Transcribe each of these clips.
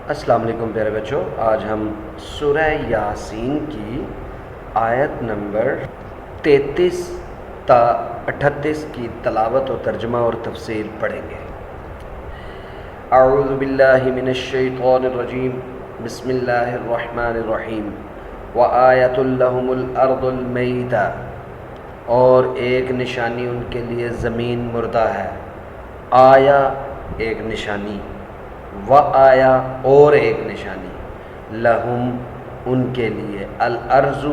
السلام علیکم پیارے بچوں، آج ہم سورہ یاسین کی آیت نمبر 33 تا 38 کی تلاوت و ترجمہ اور تفسیر پڑھیں گے۔ اعوذ باللہ من الشیطان الرجیم، بسم اللہ الرحمن الرحیم۔ وآیۃ لہم الارض المیتہ، اور ایک نشانی ان کے لیے زمین مردہ ہے۔ آیا ایک نشانی، وآیا اور ایک نشانی، لہم ان کے لیے، الارض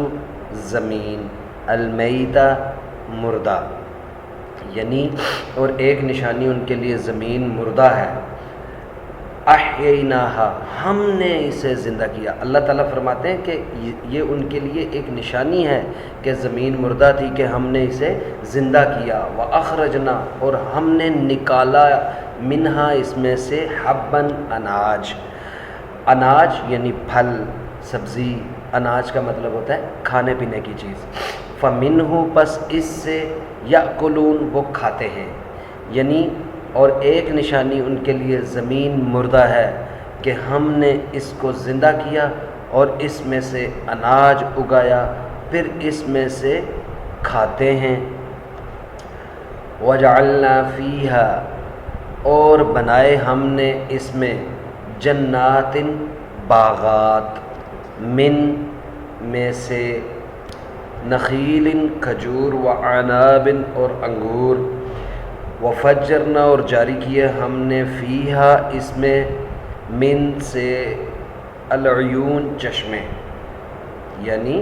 زمین، المیتہ مردہ، یعنی اور ایک نشانی ان کے لیے زمین مردہ ہے۔ احییناہا، ہم نے اسے زندہ کیا۔ اللہ تعالیٰ فرماتے ہیں کہ یہ ان کے لیے ایک نشانی ہے کہ زمین مردہ تھی کہ ہم نے اسے زندہ کیا۔ وَأَخْرَجْنَا، اور ہم نے نکالا، منہا اس میں سے، حباً اناج، اناج یعنی پھل سبزی، اناج کا مطلب ہوتا ہے کھانے پینے کی چیز۔ فَمِنْهُ، پس اس سے، یأکلون، وہ کھاتے ہیں، یعنی اور ایک نشانی ان کے لیے زمین مردہ ہے کہ ہم نے اس کو زندہ کیا اور اس میں سے اناج اگایا، پھر اس میں سے کھاتے ہیں۔ وَجَعَلْنَا فِيهَا، اور بنائے ہم نے اس میں، جنات، باغات، من میں سے، نخیل، کھجور، وعناب، اور انگور، وفجرنا، اور جاری کیے ہم نے، فیہا اس میں، من سے، العیون چشمے، یعنی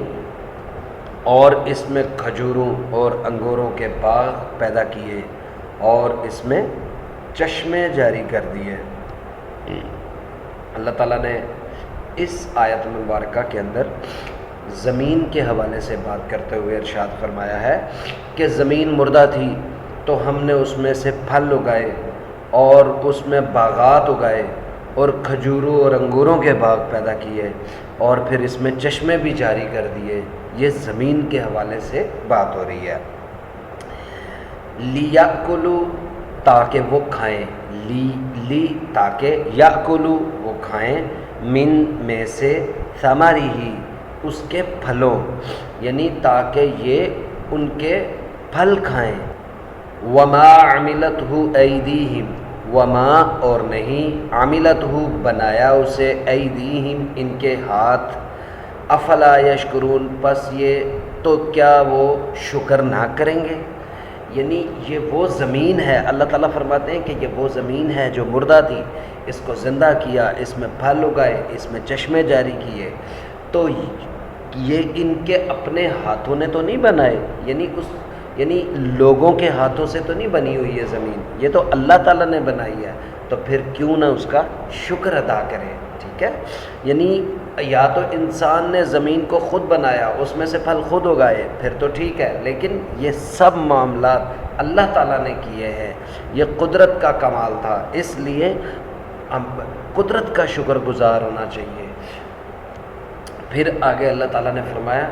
اور اس میں کھجوروں اور انگوروں کے باغ پیدا کیے اور اس میں چشمے جاری کر دیے۔ اللہ تعالیٰ نے اس آیت مبارکہ کے اندر زمین کے حوالے سے بات کرتے ہوئے ارشاد فرمایا ہے کہ زمین مردہ تھی تو ہم نے اس میں سے پھل اگائے اور اس میں باغات اگائے اور کھجوروں اور انگوروں کے باغ پیدا کیے اور پھر اس میں چشمے بھی جاری کر دیے۔ یہ زمین کے حوالے سے بات ہو رہی ہے۔ لیاکلوا، تاکہ وہ کھائیں، لی تاکہ، یاکلوا وہ کھائیں، من میں سے، ثمرہ اس کے پھلوں، یعنی تاکہ یہ ان کے پھل کھائیں۔ وما عملتہ ایدیہم، وما اور نہیں، عملتہ بنایا اسے، ایدیہم ان کے ہاتھ، افلا یشکرون، پس یہ تو کیا وہ شکر نہ کریں گے؟ یعنی یہ وہ زمین ہے، اللہ تعالیٰ فرماتے ہیں کہ یہ وہ زمین ہے جو مردہ تھی، اس کو زندہ کیا، اس میں پھل اگائے، اس میں چشمے جاری کیے، تو یہ ان کے اپنے ہاتھوں نے تو نہیں بنائے، یعنی لوگوں کے ہاتھوں سے تو نہیں بنی ہوئی ہے زمین، یہ تو اللہ تعالیٰ نے بنائی ہے، تو پھر کیوں نہ اس کا شکر ادا کرے؟ ٹھیک ہے، یعنی یا تو انسان نے زمین کو خود بنایا، اس میں سے پھل خود اگائے، پھر تو ٹھیک ہے، لیکن یہ سب معاملات اللہ تعالیٰ نے کیے ہیں، یہ قدرت کا کمال تھا، اس لیے ہم قدرت کا شکر گزار ہونا چاہیے۔ پھر آگے اللہ تعالیٰ نے فرمایا،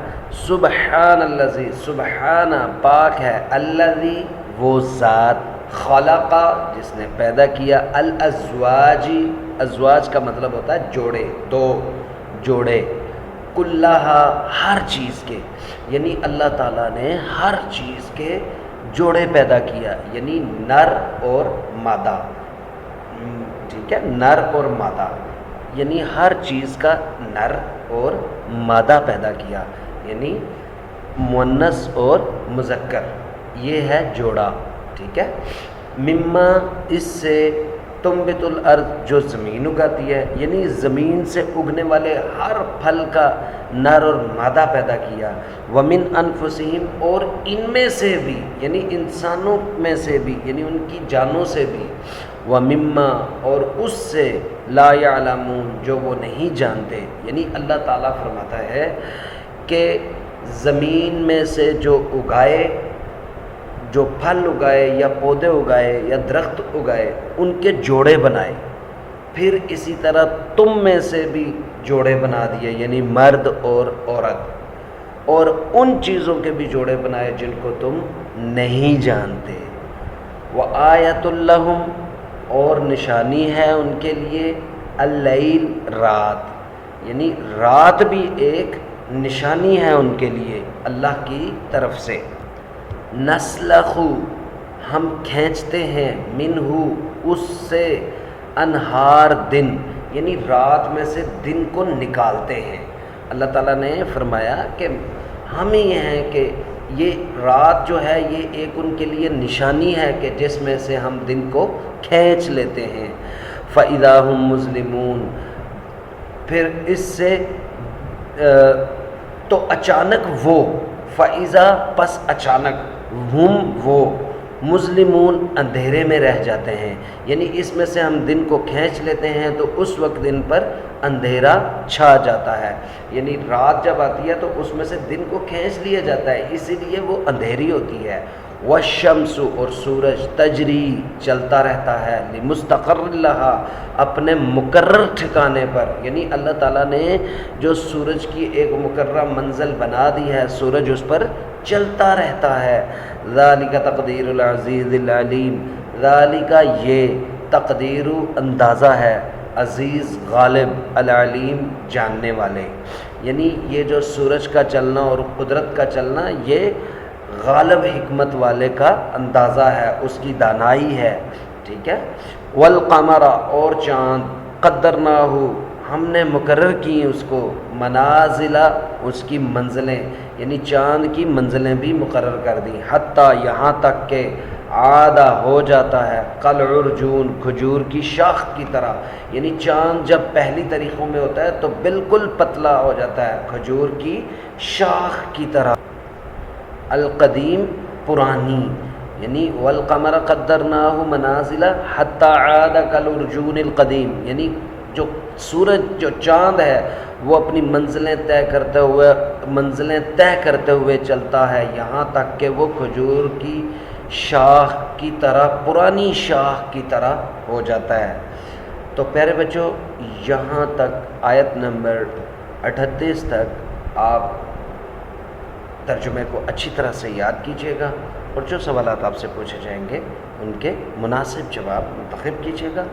سبحان الذی، سبحانہ پاک ہے، الذی وہ ذات، خلق جس نے پیدا کیا، الازواج، ازواج کا مطلب ہوتا ہے جوڑے، دو جوڑے، کلہا ہر چیز کے، یعنی اللہ تعالیٰ نے ہر چیز کے جوڑے پیدا کیا، یعنی نر اور مادہ، ٹھیک ہے، نر اور مادہ، یعنی ہر چیز کا نر اور مادہ پیدا کیا، یعنی مؤنث اور مذکر، یہ ہے جوڑا، ٹھیک ہے۔ مما اس سے، تنبت الارض جو زمین اگاتی ہے، یعنی زمین سے اگنے والے ہر پھل کا نر اور مادہ پیدا کیا، ومن انفسہم اور ان میں سے بھی، یعنی انسانوں میں سے بھی، یعنی ان کی جانوں سے بھی، ومما اور اس سے، لا یعلمون جو وہ نہیں جانتے، یعنی اللہ تعالیٰ فرماتا ہے کہ زمین میں سے جو اگائے، جو پھل اگائے یا پودے اگائے یا درخت اگائے، ان کے جوڑے بنائے، پھر اسی طرح تم میں سے بھی جوڑے بنا دیے، یعنی مرد اور عورت، اور ان چیزوں کے بھی جوڑے بنائے جن کو تم نہیں جانتے۔ وآیۃ لہم، اور نشانی ہے ان کے لیے، اللیل رات، یعنی رات بھی ایک نشانی ہے ان کے لیے اللہ کی طرف سے. نسلخ ہم کھینچتے ہیں، منہ اس سے، انہار دن، یعنی رات میں سے دن کو نکالتے ہیں. اللہ تعالیٰ نے فرمایا کہ ہم ہی ہیں کہ یہ رات جو ہے یہ ایک ان کے لیے نشانی ہے کہ جس میں سے ہم دن کو کھینچ لیتے ہیں. فَإِذَا هُمْ مُظْلِمُونَ، پھر اس سے تو اچانک وہ، فَإِذَا پس اچانک، ہم وہ، مظلمون اندھیرے میں رہ جاتے ہیں، یعنی اس میں سے ہم دن کو کھینچ لیتے ہیں تو اس وقت دن پر اندھیرا چھا جاتا ہے. یعنی رات جب آتی ہے تو اس میں سے دن کو کھینچ لیا جاتا ہے، اسی لیے وہ اندھیری ہوتی ہے. والشمس اور سورج، تجری چلتا رہتا ہے، لمستقر لها اپنے مقرر ٹھکانے پر، یعنی اللہ تعالیٰ نے جو سورج کی ایک مقررہ منزل بنا دی ہے، سورج اس پر چلتا رہتا ہے. ذالک تقدیر العزیز العلیم، ذالک یہ، تقدیر اندازہ ہے، عزیز غالب، العلیم جاننے والے. یعنی یہ جو سورج کا چلنا اور قدرت کا چلنا یہ غالب حکمت والے کا اندازہ ہے، اس کی دانائی ہے. ٹھیک ہے. والقمر اور چاند، قدرناہ ہم نے مقرر کی اس کو، منازلہ اس کی منزلیں، یعنی چاند کی منزلیں بھی مقرر کر دی. حتیٰ یہاں تک کہ عادہ ہو جاتا ہے، کالعرجون کھجور کی شاخ کی طرح، یعنی چاند جب پہلی طریقوں میں ہوتا ہے تو بالکل پتلا ہو جاتا ہے کھجور کی شاخ کی طرح. القدیم پرانی، یعنی والقمر قدرناہ منازل حتی عاد کالعرجون القدیم، یعنی جو سورج جو چاند ہے وہ اپنی منزلیں طے کرتے ہوئے چلتا ہے یہاں تک کہ وہ کھجور کی شاخ کی طرح، پرانی شاخ کی طرح ہو جاتا ہے. تو پیارے بچوں یہاں تک آیت نمبر 38 تک آپ ترجمے کو اچھی طرح سے یاد کیجیے گا، اور جو سوالات آپ سے پوچھے جائیں گے ان کے مناسب جواب منتخب کیجیے گا.